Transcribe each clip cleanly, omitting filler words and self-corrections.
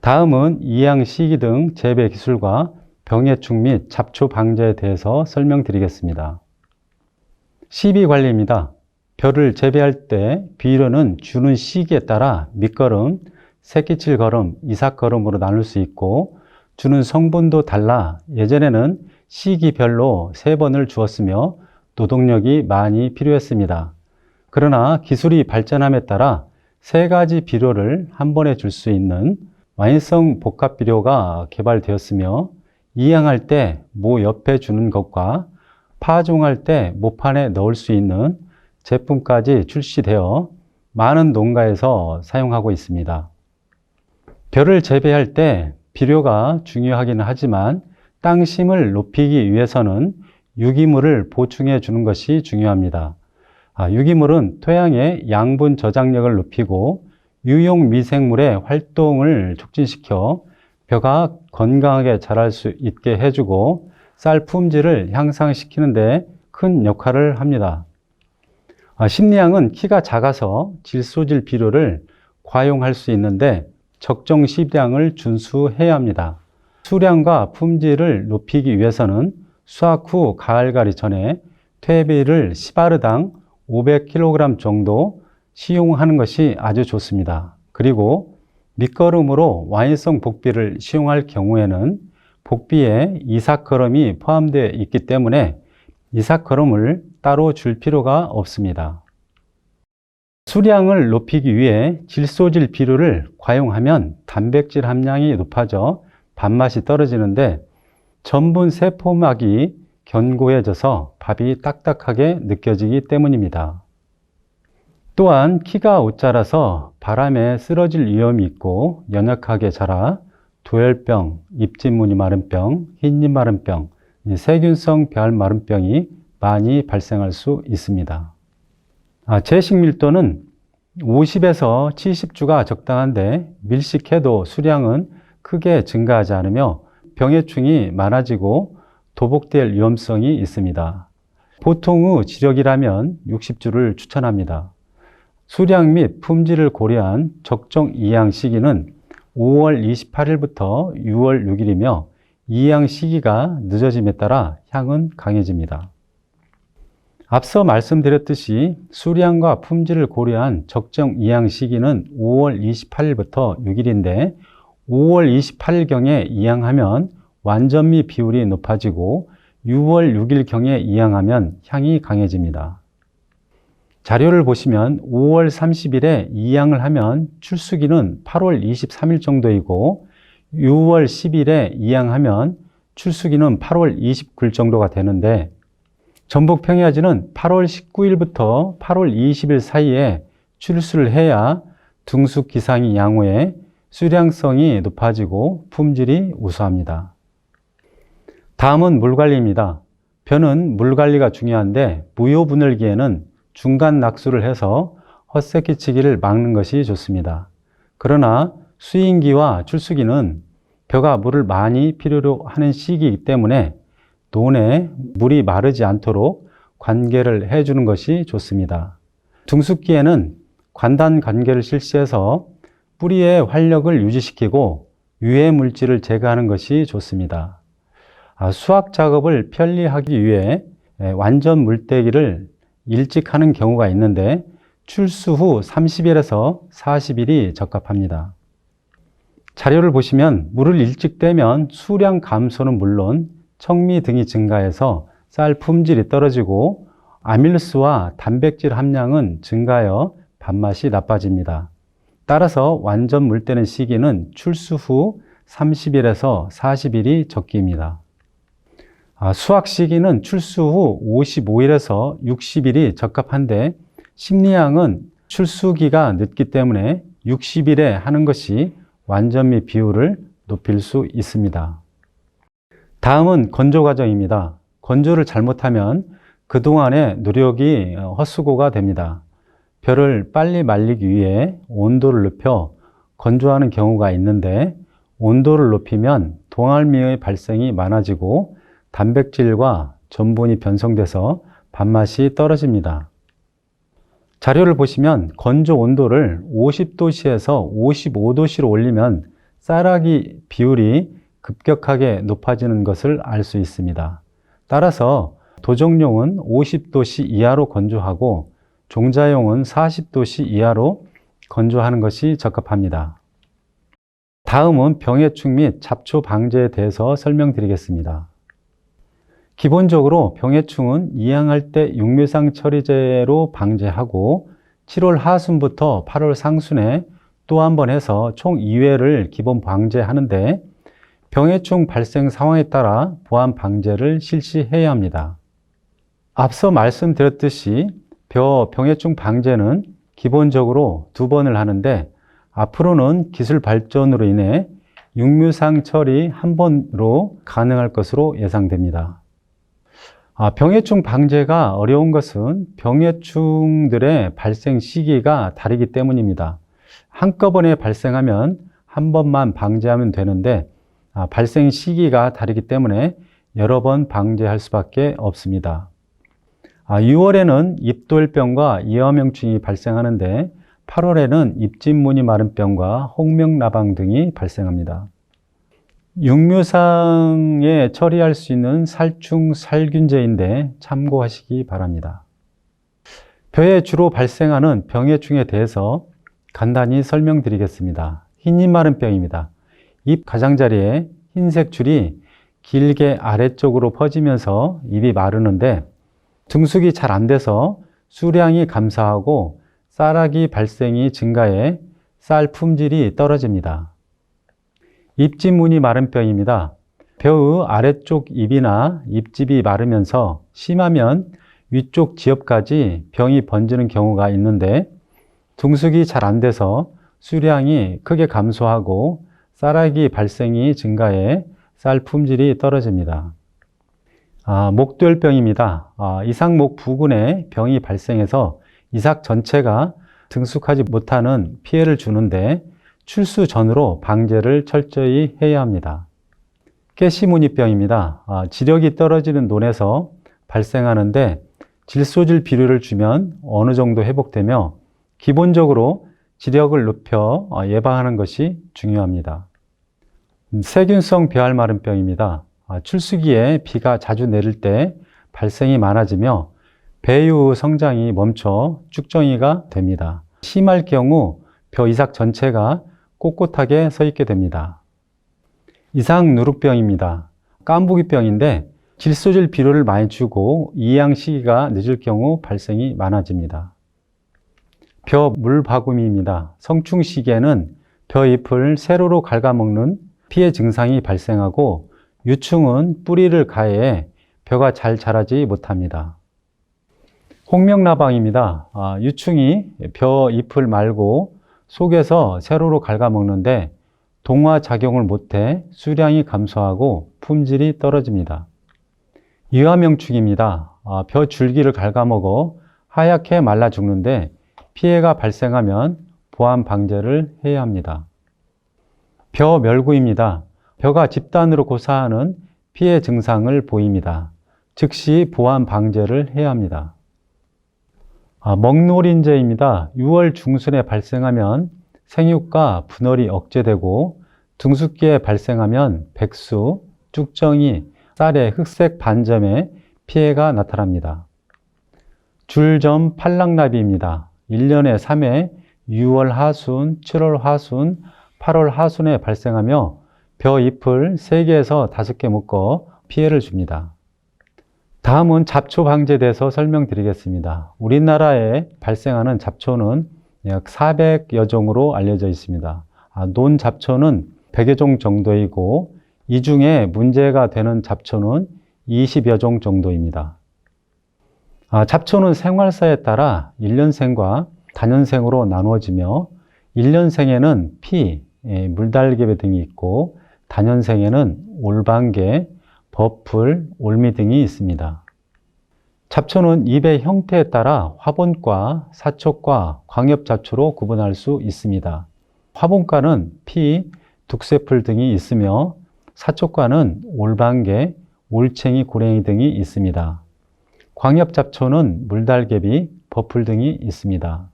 다음은 이양 시기 등 재배 기술과 병해충 및 잡초 방제에 대해서 설명드리겠습니다. 시비 관리입니다. 벼를 재배할 때 비료는 주는 시기에 따라 밑거름, 새끼칠 거름, 이삭거름으로 나눌 수 있고 주는 성분도 달라 예전에는 시기별로 3번을 주었으며 노동력이 많이 필요했습니다. 그러나 기술이 발전함에 따라 3가지 비료를 한 번에 줄 수 있는 완성 복합 비료가 개발되었으며 이양할 때 모 옆에 주는 것과 파종할 때 모판에 넣을 수 있는 제품까지 출시되어 많은 농가에서 사용하고 있습니다. 벼를 재배할 때 비료가 중요하기는 하지만 땅심을 높이기 위해서는 유기물을 보충해 주는 것이 중요합니다. 유기물은 토양의 양분 저장력을 높이고 유용 미생물의 활동을 촉진시켜 벼가 건강하게 자랄 수 있게 해주고 쌀 품질을 향상시키는 데 큰 역할을 합니다. 심리양은 키가 작아서 질소질 비료를 과용할 수 있는데 적정 시량을 준수해야 합니다. 수량과 품질을 높이기 위해서는 수확 후 가을가리 전에 퇴비를 10아르당 500kg 정도 시용하는 것이 아주 좋습니다. 그리고 밑거름으로 완일성 복비를 시용할 경우에는 복비에 이삭거름이 포함되어 있기 때문에 이삭거름을 따로 줄 필요가 없습니다. 수량을 높이기 위해 질소질 비료를 과용하면 단백질 함량이 높아져 밥맛이 떨어지는데 전분 세포막이 견고해져서 밥이 딱딱하게 느껴지기 때문입니다. 또한 키가 옷자라서 바람에 쓰러질 위험이 있고 연약하게 자라 도열병, 잎짓무늬 마른병, 흰잎 마른병, 세균성 벼 마른병이 많이 발생할 수 있습니다. 제식 밀도는 50에서 70주가 적당한데 밀식해도 수량은 크게 증가하지 않으며 병해충이 많아지고 도복될 위험성이 있습니다. 보통의 지력이라면 60주를 추천합니다. 수량 및 품질을 고려한 적정 이양 시기는 5월 28일부터 6월 6일이며 이양 시기가 늦어짐에 따라 향은 강해집니다. 앞서 말씀드렸듯이 수량과 품질을 고려한 적정 이양 시기는 5월 28일부터 6일인데 5월 28일경에 이양하면 완전미 비율이 높아지고 6월 6일경에 이양하면 향이 강해집니다. 자료를 보시면 5월 30일에 이양을 하면 출수기는 8월 23일 정도이고 6월 10일에 이양하면 출수기는 8월 29일 정도가 되는데 전북 평야지는 8월 19일부터 8월 20일 사이에 출수를 해야 등숙 기상이 양호해 수량성이 높아지고 품질이 우수합니다. 다음은 물관리입니다. 벼는 물관리가 중요한데 무효분열기에는 중간 낙수를 해서 헛새끼치기를 막는 것이 좋습니다. 그러나 수인기와 출수기는 벼가 물을 많이 필요로 하는 시기이기 때문에 논에 물이 마르지 않도록 관계를 해주는 것이 좋습니다. 등숙기에는 관단 관계를 실시해서 뿌리의 활력을 유지시키고 유해 물질을 제거하는 것이 좋습니다. 수확 작업을 편리하기 위해 완전 물떼기를 일찍 하는 경우가 있는데 출수 후 30일에서 40일이 적합합니다. 자료를 보시면 물을 일찍 떼면 수량 감소는 물론 청미 등이 증가해서 쌀 품질이 떨어지고 아밀수와 단백질 함량은 증가하여 밥맛이 나빠집니다. 따라서 완전 물 떼는 시기는 출수 후 30일에서 40일이 적기입니다. 수확 시기는 출수 후 55일에서 60일이 적합한데 심리양은 출수기가 늦기 때문에 60일에 하는 것이 완전미 비율을 높일 수 있습니다. 다음은 건조 과정입니다. 건조를 잘못하면 그동안의 노력이 헛수고가 됩니다. 벼를 빨리 말리기 위해 온도를 높여 건조하는 경우가 있는데 온도를 높이면 동알미의 발생이 많아지고 단백질과 전분이 변성돼서 밥맛이 떨어집니다. 자료를 보시면 건조 온도를 50도씨에서 55도씨로 올리면 쌀아기 비율이 급격하게 높아지는 것을 알 수 있습니다. 따라서 도정용은 50도씨 이하로 건조하고 종자용은 40도씨 이하로 건조하는 것이 적합합니다. 다음은 병해충 및 잡초 방제에 대해서 설명드리겠습니다. 기본적으로 병해충은 이양할 때 육묘상 처리제로 방제하고 7월 하순부터 8월 상순에 또 한 번 해서 총 2회를 기본 방제하는데 병해충 발생 상황에 따라 보완 방제를 실시해야 합니다. 앞서 말씀드렸듯이 병해충 방제는 기본적으로 2번을 하는데 앞으로는 기술 발전으로 인해 육묘상 처리 1번으로 가능할 것으로 예상됩니다. 병해충 방제가 어려운 것은 병해충들의 발생 시기가 다르기 때문입니다. 한꺼번에 발생하면 한 번만 방제하면 되는데 발생 시기가 다르기 때문에 여러 번 방제할 수밖에 없습니다. 6월에는 잎돌병과 이어명충이 발생하는데 8월에는 잎진무늬 마른병과 홍명나방 등이 발생합니다. 육묘상에 처리할 수 있는 살충 살균제인데 참고하시기 바랍니다. 벼에 주로 발생하는 병해충에 대해서 간단히 설명드리겠습니다. 흰잎 마른병입니다. 잎 가장자리에 흰색 줄이 길게 아래쪽으로 퍼지면서 잎이 마르는데 증숙이 잘 안 돼서 수량이 감소하고 쌀아기 발생이 증가해 쌀 품질이 떨어집니다. 잎집무늬 마른병입니다. 벼의 아래쪽 잎이나 잎집이 마르면서 심하면 위쪽 지엽까지 병이 번지는 경우가 있는데 증숙이 잘 안 돼서 수량이 크게 감소하고 쌀아기 발생이 증가해 쌀 품질이 떨어집니다. 목돌병입니다. 이삭목 부근에 병이 발생해서 이삭 전체가 증숙하지 못하는 피해를 주는데 출수 전으로 방제를 철저히 해야 합니다. 깨시무늬병입니다. 지력이 떨어지는 논에서 발생하는데 질소질 비료를 주면 어느 정도 회복되며 기본적으로 지력을 높여 예방하는 것이 중요합니다. 세균성 배알마른병입니다. 출수기에 비가 자주 내릴 때 발생이 많아지며 배유 성장이 멈춰 쭉정이가 됩니다. 심할 경우 벼 이삭 전체가 꼿꼿하게 서 있게 됩니다. 이삭누룩병입니다. 깐부기병인데 질소질 비료를 많이 주고 이양 시기가 늦을 경우 발생이 많아집니다. 벼 물바구미입니다. 성충 시기에는 벼 잎을 세로로 갉아먹는 피해 증상이 발생하고 유충은 뿌리를 가해 벼가 잘 자라지 못합니다. 홍명나방입니다. 유충이 벼 잎을 말고 속에서 세로로 갉아먹는데 동화 작용을 못해 수량이 감소하고 품질이 떨어집니다. 이화명충입니다. 벼 줄기를 갉아먹어 하얗게 말라 죽는데 피해가 발생하면 보완 방제를 해야 합니다. 벼 멸구입니다. 벼가 집단으로 고사하는 피해 증상을 보입니다. 즉시 보완 방제를 해야 합니다. 먹노린재입니다. 6월 중순에 발생하면 생육과 분열이 억제되고 등숙기에 발생하면 백수, 쭉정이, 쌀의 흑색 반점에 피해가 나타납니다. 줄점 팔랑나비입니다. 1년에 3회 6월 하순, 7월 하순, 8월 하순에 발생하며 벼 잎을 3개에서 5개 묶어 피해를 줍니다. 다음은 잡초 방제에 대해서 설명드리겠습니다. 우리나라에 발생하는 잡초는 약 400여 종으로 알려져 있습니다. 논 잡초는 100여 종 정도이고 이 중에 문제가 되는 잡초는 20여 종 정도입니다. 잡초는 생활사에 따라 1년생과 다년생으로 나누어지며 1년생에는 피, 물달개배 등이 있고 다년생에는 올방개, 버풀, 올미 등이 있습니다. 잡초는 잎의 형태에 따라 화본과, 사촉과, 광엽잡초로 구분할 수 있습니다. 화본과는 피, 둑새풀 등이 있으며 사촉과는 올방개, 올챙이, 고랭이 등이 있습니다. 광엽잡초는 물달개비, 버풀 등이 있습니다.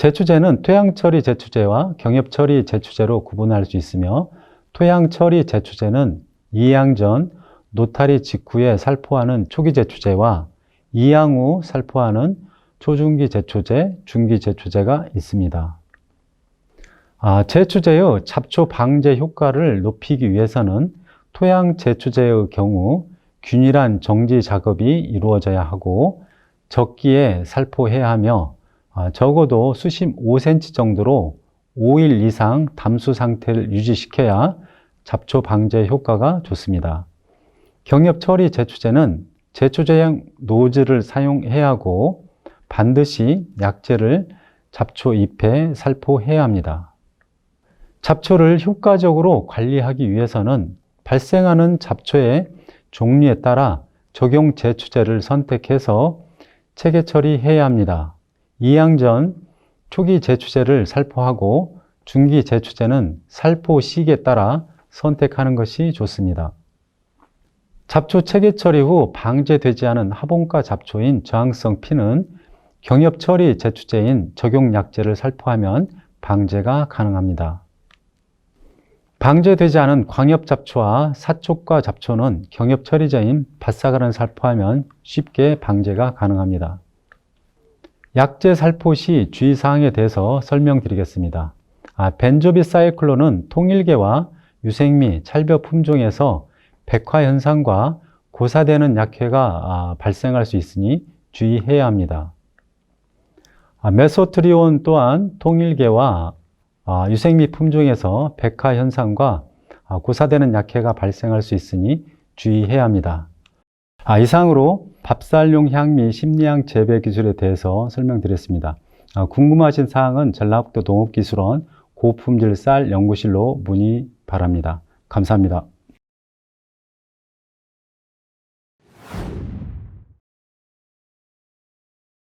제추제는 토양처리 제추제와 경협처리 제추제로 구분할 수 있으며, 토양처리 제추제는 이양 전 노탈이 직후에 살포하는 초기 제추제와 이양 후 살포하는 초중기 제추제, 중기 제추제가 있습니다. 제추제의 잡초 방제 효과를 높이기 위해서는 토양 제추제의 경우 균일한 정지 작업이 이루어져야 하고, 적기에 살포해야 하며, 적어도 수심 5cm 정도로 5일 이상 담수 상태를 유지시켜야 잡초 방제 효과가 좋습니다. 경협처리 제추제는 제추제형 노즐을 사용해야 하고, 반드시 약재를 잡초 잎에 살포해야 합니다. 잡초를 효과적으로 관리하기 위해서는 발생하는 잡초의 종류에 따라 적용 제추제를 선택해서 체계 처리해야 합니다. 이양 전 초기 제추제를 살포하고, 중기 제추제는 살포 시기에 따라 선택하는 것이 좋습니다. 잡초 체계 처리 후 방제되지 않은 하본과 잡초인 저항성 피는 경협 처리 제추제인 적용 약재를 살포하면 방제가 가능합니다. 방제되지 않은 광엽 잡초와 사촉과 잡초는 경협 처리제인 바사가를 살포하면 쉽게 방제가 가능합니다. 약재 살포 시 주의사항에 대해서 설명드리겠습니다. 벤조비사이클론은 통일계와 유생미, 찰벽 품종에서 백화 현상과 고사되는 약해가 발생할 수 있으니 주의해야 합니다. 메소트리온 또한 통일계와 유생미 품종에서 백화 현상과 고사되는 약해가 발생할 수 있으니 주의해야 합니다. 이상으로 밥살용 향미 심리향 재배 기술에 대해서 설명드렸습니다. 궁금하신 사항은 전라북도 농업기술원 고품질 쌀 연구실로 문의 바랍니다. 감사합니다.